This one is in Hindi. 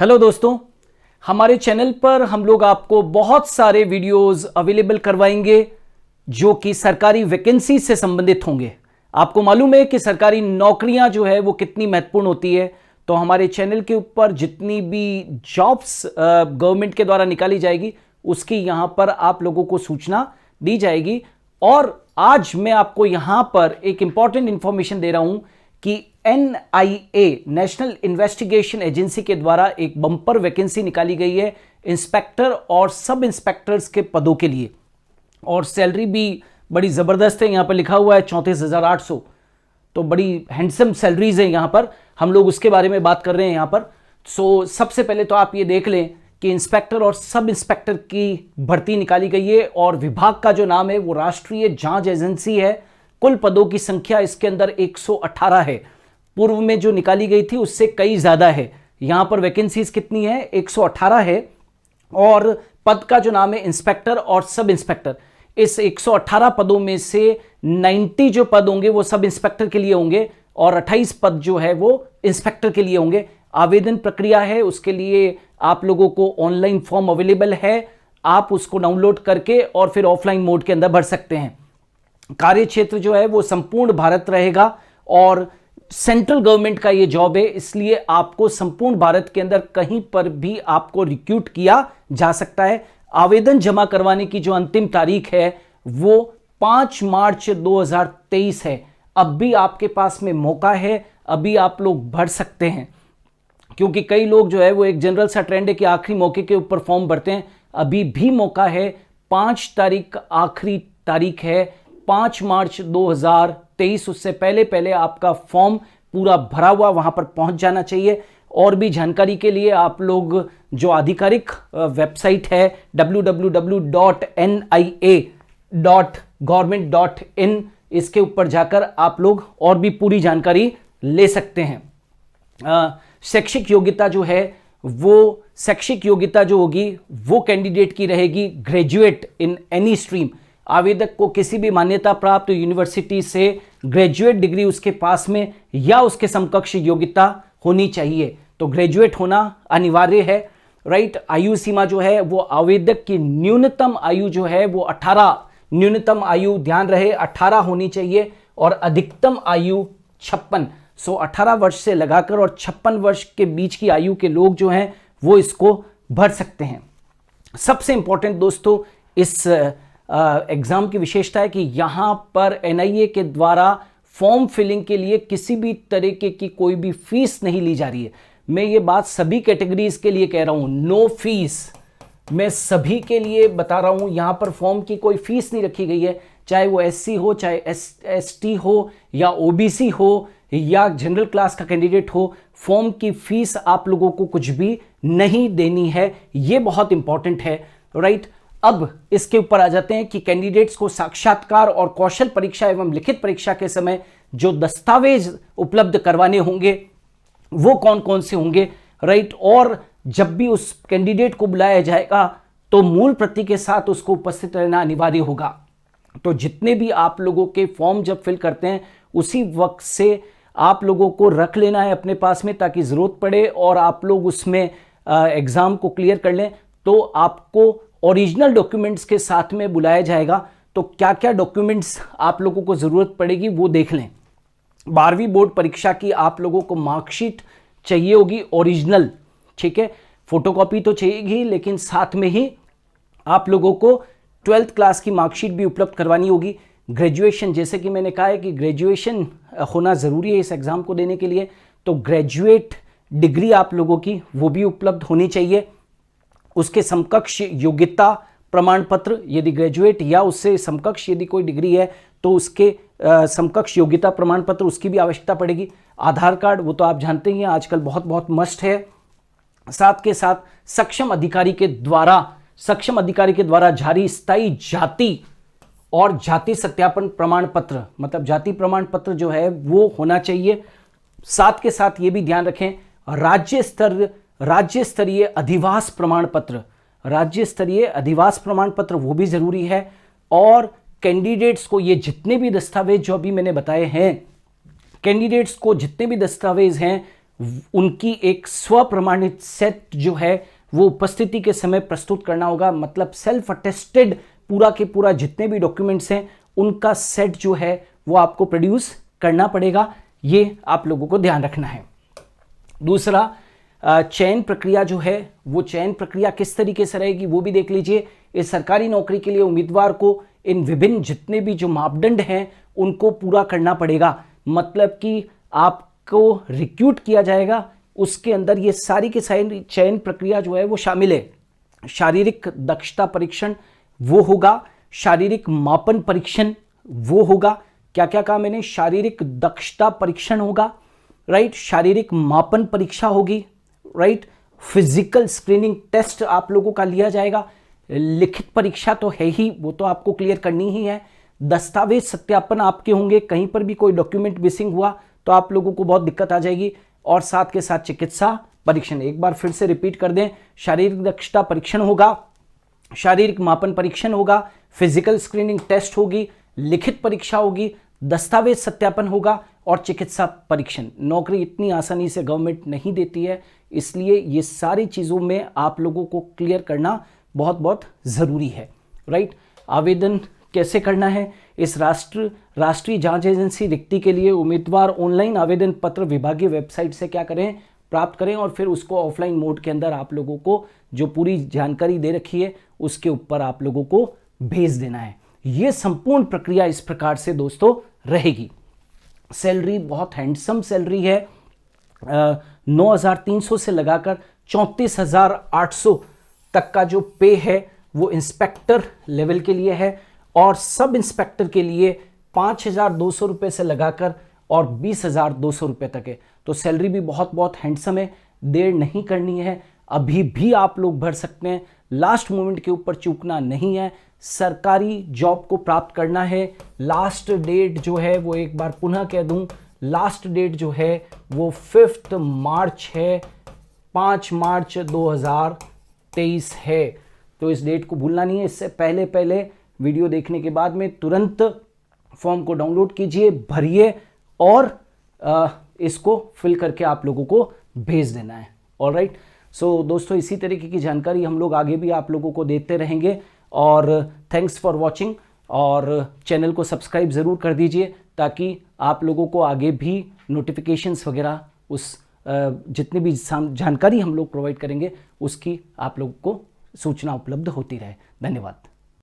हेलो दोस्तों, हमारे चैनल पर हम लोग आपको बहुत सारे वीडियोस अवेलेबल करवाएंगे जो कि सरकारी वैकेंसी से संबंधित होंगे। आपको मालूम है कि सरकारी नौकरियां जो है वो कितनी महत्वपूर्ण होती है, तो हमारे चैनल के ऊपर जितनी भी जॉब्स गवर्नमेंट के द्वारा निकाली जाएगी उसकी यहां पर आप लोगों को सूचना दी जाएगी। और आज मैं आपको यहां पर एक इंपॉर्टेंट इंफॉर्मेशन दे रहा हूं कि NIA नेशनल इन्वेस्टिगेशन एजेंसी के द्वारा एक बम्पर वैकेंसी निकाली गई है इंस्पेक्टर और सब इंस्पेक्टर्स के पदों के लिए, और सैलरी भी बड़ी ज़बरदस्त है। यहां पर लिखा हुआ है 34,800, तो बड़ी हैंडसम सैलरीज है। यहां पर हम लोग उसके बारे में बात कर रहे हैं यहां पर। सबसे पहले तो आप ये देख लें कि इंस्पेक्टर और सब इंस्पेक्टर की भर्ती निकाली गई है और विभाग का जो नाम है वो राष्ट्रीय जांच एजेंसी है। कुल पदों की संख्या इसके अंदर 118 है। पूर्व में जो निकाली गई थी उससे कई ज्यादा है। यहां पर वैकेंसीज कितनी है? 118 है। और पद का जो नाम है इंस्पेक्टर और सब इंस्पेक्टर, इस 118 पदों में से 90 जो पद होंगे वो सब इंस्पेक्टर के लिए होंगे और 28 पद जो है वो इंस्पेक्टर के लिए होंगे। आवेदन प्रक्रिया है, उसके लिए आप लोगों को ऑनलाइन फॉर्म अवेलेबल है, आप उसको डाउनलोड करके और फिर ऑफलाइन मोड के अंदर भर सकते हैं। कार्य क्षेत्र जो है वो संपूर्ण भारत रहेगा और सेंट्रल गवर्नमेंट का ये जॉब है, इसलिए आपको संपूर्ण भारत के अंदर कहीं पर भी आपको रिक्रूट किया जा सकता है। आवेदन जमा करवाने की जो अंतिम तारीख है वो 5 मार्च 2023 है। अब भी आपके पास में मौका है, अभी आप लोग भर सकते हैं, क्योंकि कई लोग जो है वो एक जनरल सा ट्रेंड है कि आखिरी मौके के ऊपर फॉर्म भरते हैं। अभी भी मौका है, 5 तारीख आखिरी तारीख है, 5 मार्च 2023। उससे पहले पहले आपका फॉर्म पूरा भरा हुआ वहां पर पहुंच जाना चाहिए। और भी जानकारी के लिए आप लोग जो आधिकारिक वेबसाइट है www.nia.government.in, इसके ऊपर जाकर आप लोग और भी पूरी जानकारी ले सकते हैं। शैक्षिक योग्यता जो है वो शैक्षिक योग्यता जो होगी वो कैंडिडेट की रहेगी ग्रेजुएट इन एनी स्ट्रीम। आवेदक को किसी भी मान्यता प्राप्त यूनिवर्सिटी से ग्रेजुएट डिग्री उसके पास में या उसके समकक्ष योग्यता होनी चाहिए, तो ग्रेजुएट होना अनिवार्य है। राइट। आयु सीमा जो है वो आवेदक की न्यूनतम आयु जो है वो 18, न्यूनतम आयु ध्यान रहे 18 होनी चाहिए और अधिकतम आयु 56। 18 वर्ष से लगाकर और 56 वर्ष के बीच की आयु के लोग जो हैं वो इसको भर सकते हैं। सबसे इंपॉर्टेंट दोस्तों इस एग्जाम की विशेषता है कि यहां पर NIA के द्वारा फॉर्म फिलिंग के लिए किसी भी तरीके की कोई भी फीस नहीं ली जा रही है। मैं ये बात सभी कैटेगरीज के लिए कह रहा हूं, नो फीस। मैं सभी के लिए बता रहा हूं, यहां पर फॉर्म की कोई फीस नहीं रखी गई है, चाहे वो SC हो, चाहे ST हो, या OBC हो, या जनरल क्लास का कैंडिडेट हो। फॉर्म की फीस आप लोगों को कुछ भी नहीं देनी है, ये बहुत इंपॉर्टेंट है। राइट। अब इसके ऊपर आ जाते हैं कि कैंडिडेट्स को साक्षात्कार और कौशल परीक्षा एवं लिखित परीक्षा के समय जो दस्तावेज उपलब्ध करवाने होंगे वो कौन कौन से होंगे। राइट। और जब भी उस कैंडिडेट को बुलाया जाएगा तो मूल प्रति के साथ उसको उपस्थित रहना अनिवार्य होगा। तो जितने भी आप लोगों के फॉर्म जब फिल करते हैं उसी वक्त से आप लोगों को रख लेना है अपने पास में, ताकि जरूरत पड़े और आप लोग उसमें एग्जाम को क्लियर कर लें। तो आपको ओरिजिनल डॉक्यूमेंट्स के साथ में बुलाया जाएगा। तो क्या क्या डॉक्यूमेंट्स आप लोगों को जरूरत पड़ेगी वो देख लें। 12वीं बोर्ड परीक्षा की आप लोगों को मार्कशीट चाहिए होगी ओरिजिनल, ठीक है। फोटोकॉपी तो चाहिएगी, लेकिन साथ में ही आप लोगों को 12th क्लास की मार्कशीट भी उपलब्ध करवानी होगी। ग्रेजुएशन, जैसे कि मैंने कहा है कि ग्रेजुएशन होना ज़रूरी है इस एग्ज़ाम को देने के लिए, तो ग्रेजुएट डिग्री आप लोगों की वो भी उपलब्ध होनी चाहिए। उसके समकक्ष योग्यता प्रमाण पत्र, यदि ग्रेजुएट या उससे समकक्ष यदि कोई डिग्री है तो उसके समकक्ष योग्यता प्रमाण पत्र उसकी भी आवश्यकता पड़ेगी। आधार कार्ड, वो तो आप जानते ही हैं आजकल बहुत बहुत मस्ट है। साथ के साथ सक्षम अधिकारी के द्वारा जारी स्थायी जाति और जाति सत्यापन प्रमाण पत्र, मतलब जाति प्रमाण पत्र जो है वो होना चाहिए। साथ के साथ ये भी ध्यान रखें राज्य स्तरीय अधिवास प्रमाण पत्र वो भी जरूरी है। और कैंडिडेट्स को ये जितने भी दस्तावेज जो अभी मैंने बताए हैं, कैंडिडेट्स को जितने भी दस्तावेज हैं उनकी एक स्वप्रमाणित सेट जो है वो उपस्थिति के समय प्रस्तुत करना होगा। मतलब सेल्फ अटेस्टेड पूरा के पूरा जितने भी डॉक्यूमेंट्स हैं उनका सेट जो है वो आपको प्रोड्यूस करना पड़ेगा। ये आप लोगों को ध्यान रखना है। दूसरा, चयन प्रक्रिया जो है वो चयन प्रक्रिया किस तरीके से रहेगी वो भी देख लीजिए। इस सरकारी नौकरी के लिए उम्मीदवार को इन विभिन्न जितने भी जो मापदंड हैं उनको पूरा करना पड़ेगा। मतलब कि आपको रिक्रूट किया जाएगा, उसके अंदर ये सारी की सारी चयन प्रक्रिया जो है वो शामिल है। शारीरिक दक्षता परीक्षण वो होगा, शारीरिक मापन परीक्षण वो होगा। क्या क्या कहा मैंने? शारीरिक दक्षता परीक्षण होगा, राइट, शारीरिक मापन परीक्षा होगी, राइट, फिजिकल स्क्रीनिंग टेस्ट आप लोगों का लिया जाएगा, लिखित परीक्षा तो है ही, वो तो आपको क्लियर करनी ही है, दस्तावेज सत्यापन आपके होंगे, कहीं पर भी कोई डॉक्यूमेंट मिसिंग हुआ तो आप लोगों को बहुत दिक्कत आ जाएगी, और साथ के साथ चिकित्सा परीक्षण। एक बार फिर से रिपीट कर दें, शारीरिक दक्षता परीक्षण होगा, शारीरिक मापन परीक्षण होगा, फिजिकल स्क्रीनिंग टेस्ट होगी, लिखित परीक्षा होगी, दस्तावेज सत्यापन होगा और चिकित्सा परीक्षण। नौकरी इतनी आसानी से गवर्नमेंट नहीं देती है, इसलिए ये सारी चीज़ों में आप लोगों को क्लियर करना बहुत बहुत ज़रूरी है, राइट। आवेदन कैसे करना है? इस राष्ट्रीय जांच एजेंसी रिक्ति के लिए उम्मीदवार ऑनलाइन आवेदन पत्र विभागीय वेबसाइट से क्या करें, प्राप्त करें, और फिर उसको ऑफलाइन मोड के अंदर आप लोगों को जो पूरी जानकारी दे रखी है उसके ऊपर आप लोगों को भेज देना है। ये संपूर्ण प्रक्रिया इस प्रकार से दोस्तों रहेगी। सैलरी बहुत हैंडसम सैलरी है, 9,300 से लगाकर 34,800 तक का जो पे है वो इंस्पेक्टर लेवल के लिए है, और सब इंस्पेक्टर के लिए 5,200 रुपये से लगाकर और 20,200 रुपये तक है। तो सैलरी भी बहुत बहुत हैंडसम है, देर नहीं करनी है, अभी भी आप लोग भर सकते हैं, लास्ट मोमेंट के ऊपर चूकना नहीं है। सरकारी जॉब को प्राप्त करना है। लास्ट डेट जो है वो एक बार पुनः कह दूं, लास्ट डेट जो है वो 5 मार्च है, 5 मार्च 2023 है। तो इस डेट को भूलना नहीं है। इससे पहले पहले वीडियो देखने के बाद में तुरंत फॉर्म को डाउनलोड कीजिए, भरिए और इसको फिल करके आप लोगों को भेज देना है। ऑलराइट, सो दोस्तों इसी तरीके की जानकारी हम लोग आगे भी आप लोगों को देते रहेंगे, और थैंक्स फॉर वॉचिंग, और चैनल को सब्सक्राइब ज़रूर कर दीजिए ताकि आप लोगों को आगे भी नोटिफिकेशंस वगैरह उस जितनी भी जानकारी हम लोग प्रोवाइड करेंगे उसकी आप लोगों को सूचना उपलब्ध होती रहे। धन्यवाद।